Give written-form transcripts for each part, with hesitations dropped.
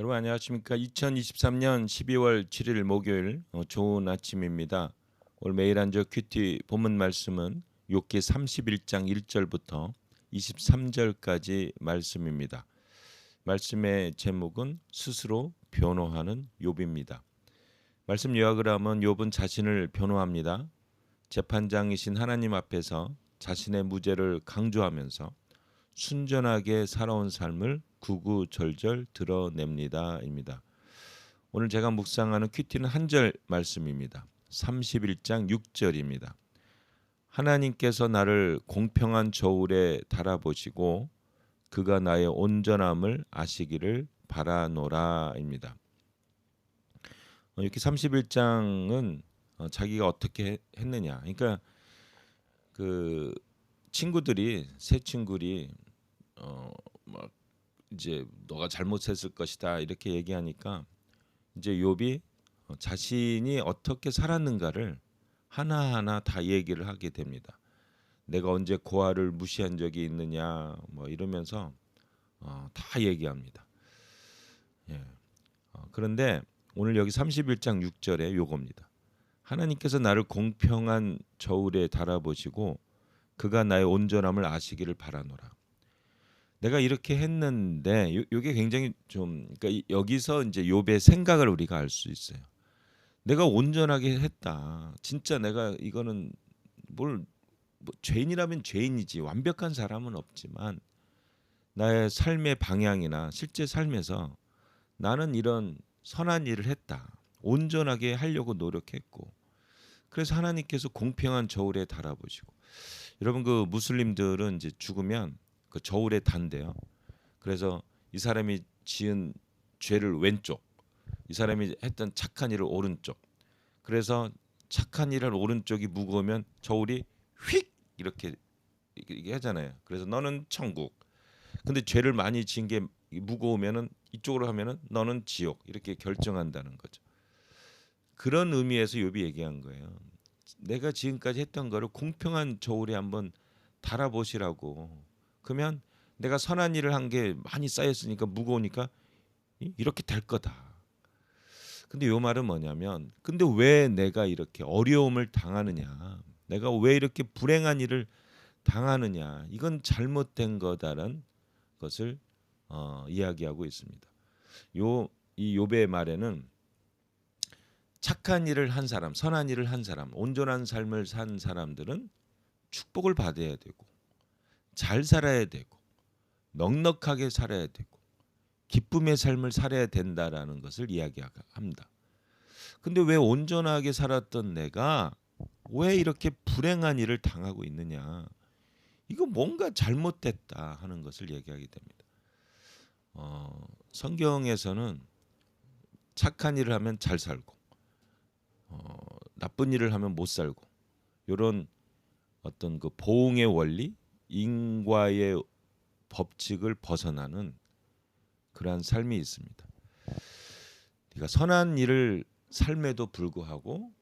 여러분 안녕하십니까? 2023년 12월 7일 목요일 좋은 아침입니다. 오늘 매일 한절 큐티 본문 말씀은 욥기 31장 1절부터 23절까지 말씀입니다. 말씀의 제목은 스스로 변호하는 욥입니다. 말씀 요약을 하면 욥은 자신을 변호합니다. 재판장이신 하나님 앞에서 자신의 무죄를 강조하면서 순전하게 살아온 삶을 구구절절 드러냅니다입니다. 오늘 제가 묵상하는 큐티는 한 절 말씀입니다. 31장 6절입니다. 하나님께서 나를 공평한 저울에 달아보시고 그가 나의 온전함을 아시기를 바라노라입니다. 이렇게 31장은 자기가 어떻게 했느냐. 그러니까 그 친구들이 세 친구들이 막 이제 너가 잘못했을 것이다 이렇게 얘기하니까 이제 욥이 자신이 어떻게 살았는가를 하나하나 다 얘기를 하게 됩니다. 내가 언제 고아를 무시한 적이 있느냐 뭐 이러면서 다 얘기합니다. 예. 그런데 오늘 여기 31장 6절에 요겁니다. 하나님께서 나를 공평한 저울에 달아보시고 그가 나의 온전함을 아시기를 바라노라. 내가 이렇게 했는데 요게 굉장히 좀 그러니까 여기서 이제 욥의 생각을 우리가 알 수 있어요. 내가 온전하게 했다. 진짜 내가 이거는 뭘 뭐 죄인이라면 죄인이지 완벽한 사람은 없지만 나의 삶의 방향이나 실제 삶에서 나는 이런 선한 일을 했다. 온전하게 하려고 노력했고 그래서 하나님께서 공평한 저울에 달아보시고 여러분 그 무슬림들은 이제 죽으면 그 저울에 단대요. 그래서 이 사람이 지은 죄를 왼쪽, 이 사람이 했던 착한 일을 오른쪽. 그래서 착한 일을 오른쪽이 무거우면 저울이 휙 이렇게 하잖아요. 그래서 너는 천국. 근데 죄를 많이 지은 게 무거우면은 이쪽으로 하면은 너는 지옥 이렇게 결정한다는 거죠. 그런 의미에서 욥이 얘기한 거예요. 내가 지금까지 했던 거를 공평한 저울에 한번 달아보시라고. 그러면 내가 선한 일을 한 게 많이 쌓였으니까 무거우니까 이렇게 될 거다. 근데 요 말은 뭐냐면 근데 왜 내가 이렇게 어려움을 당하느냐. 내가 왜 이렇게 불행한 일을 당하느냐. 이건 잘못된 거다라는 것을 이야기하고 있습니다. 이 욥의 말에는 착한 일을 한 사람, 선한 일을 한 사람, 온전한 삶을 산 사람들은 축복을 받아야 되고 잘 살아야 되고 넉넉하게 살아야 되고 기쁨의 삶을 살아야 된다라는 것을 이야기합니다. 근데 왜 온전하게 살았던 내가 왜 이렇게 불행한 일을 당하고 있느냐? 이거 뭔가 잘못됐다 하는 것을 얘기하게 됩니다. 성경에서는 착한 일을 하면 잘 살고 나쁜 일을 하면 못 살고 이런 어떤 그 보응의 원리, 인과의 법칙을 벗어나는 그러한 삶이 있습니다. 그러니까 선한 일을 삶에도 불구하고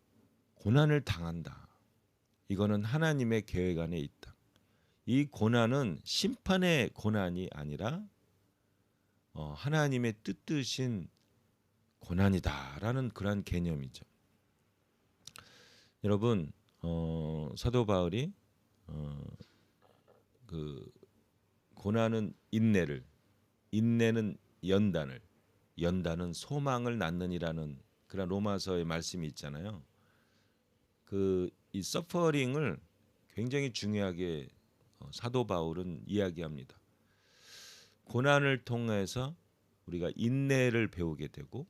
고난을 당한다. 이거는 하나님의 계획 안에 있다. 이 고난은 심판의 고난이 아니라 하나님의 뜻뜻인 고난이다라는 그러한 개념이죠. 여러분 사도 바울이 그 고난은 인내를, 인내는 연단을, 연단은 소망을 낳느니라는 그런 로마서의 말씀이 있잖아요. 그 이 서퍼링을 굉장히 중요하게 사도 바울은 이야기합니다. 고난을 통해서 우리가 인내를 배우게 되고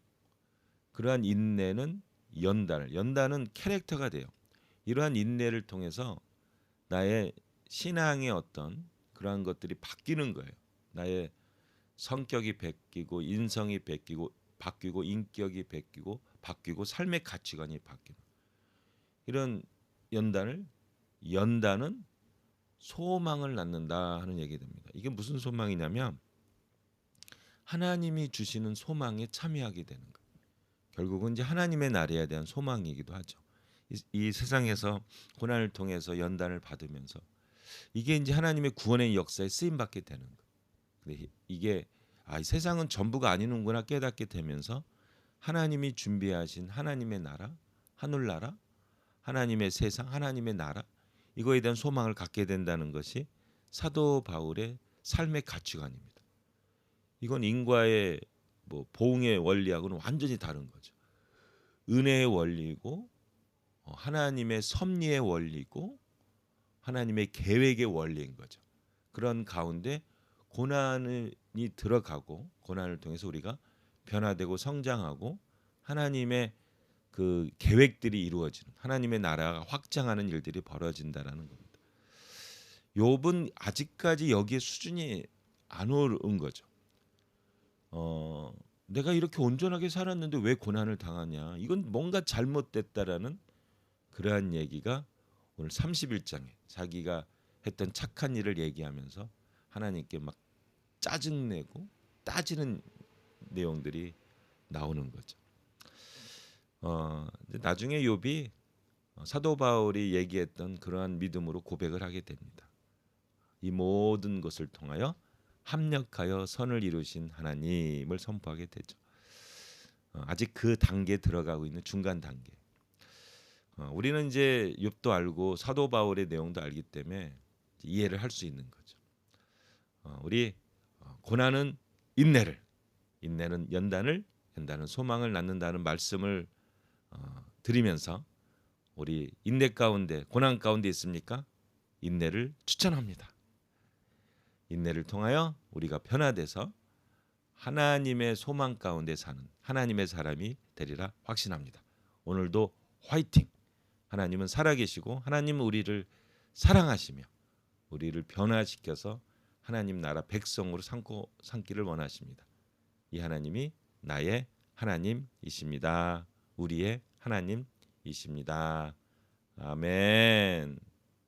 그러한 인내는 연단은 캐릭터가 돼요. 이러한 인내를 통해서 나의 신앙의 어떤 그러한 것들이 바뀌는 거예요. 나의 성격이 바뀌고 인성이 바뀌고 인격이 바뀌고 삶의 가치관이 바뀌는 이런 연단은 소망을 낳는다 하는 얘기 됩니다. 이게 무슨 소망이냐면 하나님이 주시는 소망에 참여하게 되는 거예요. 결국은 이제 하나님의 나라에 대한 소망이기도 하죠. 이 세상에서 고난을 통해서 연단을 받으면서 이게 이제 하나님의 구원의 역사에 쓰임 받게 되는 거예요. 근데 이게 이 세상은 전부가 아니는구나 깨닫게 되면서 하나님이 준비하신 하나님의 나라, 하늘나라, 하나님의 세상, 하나님의 나라, 이거에 대한 소망을 갖게 된다는 것이 사도 바울의 삶의 가치관입니다. 이건 인과의 보응의 원리하고는 완전히 다른 거죠. 은혜의 원리고 하나님의 섭리의 원리고 하나님의 계획의 원리인 거죠. 그런 가운데 고난이 들어가고 고난을 통해서 우리가 변화되고 성장하고 하나님의 그 계획들이 이루어지는, 하나님의 나라가 확장하는 일들이 벌어진다라는 겁니다. 욥은 아직까지 여기에 수준이 안 오른 거죠. 내가 이렇게 온전하게 살았는데 왜 고난을 당하냐? 이건 뭔가 잘못됐다라는 그러한 얘기가 오늘 31장에 자기가 했던 착한 일을 얘기하면서 하나님께 막 짜증내고 따지는 내용들이 나오는 거죠. 나중에 욥이 사도 바울이 얘기했던 그러한 믿음으로 고백을 하게 됩니다. 이 모든 것을 통하여 합력하여 선을 이루신 하나님을 선포하게 되죠. 아직 그 단계에 들어가고 있는 중간 단계. 우리는 이제 욥도 알고 사도 바울의 내용도 알기 때문에 이해를 할 수 있는 거죠. 우리 고난은 인내를, 인내는 연단을, 연단은 소망을 낳는다는 말씀을 드리면서 우리 인내 가운데, 고난 가운데 있습니까? 인내를 추천합니다. 인내를 통하여 우리가 변화돼서 하나님의 소망 가운데 사는 하나님의 사람이 되리라 확신합니다. 오늘도 화이팅! 하나님은 살아계시고 하나님은 우리를 사랑하시며 우리를 변화시켜서 하나님 나라 백성으로 삼기를 원하십니다. 이 하나님이 나의 하나님이십니다. 우리의 하나님이십니다. 아멘.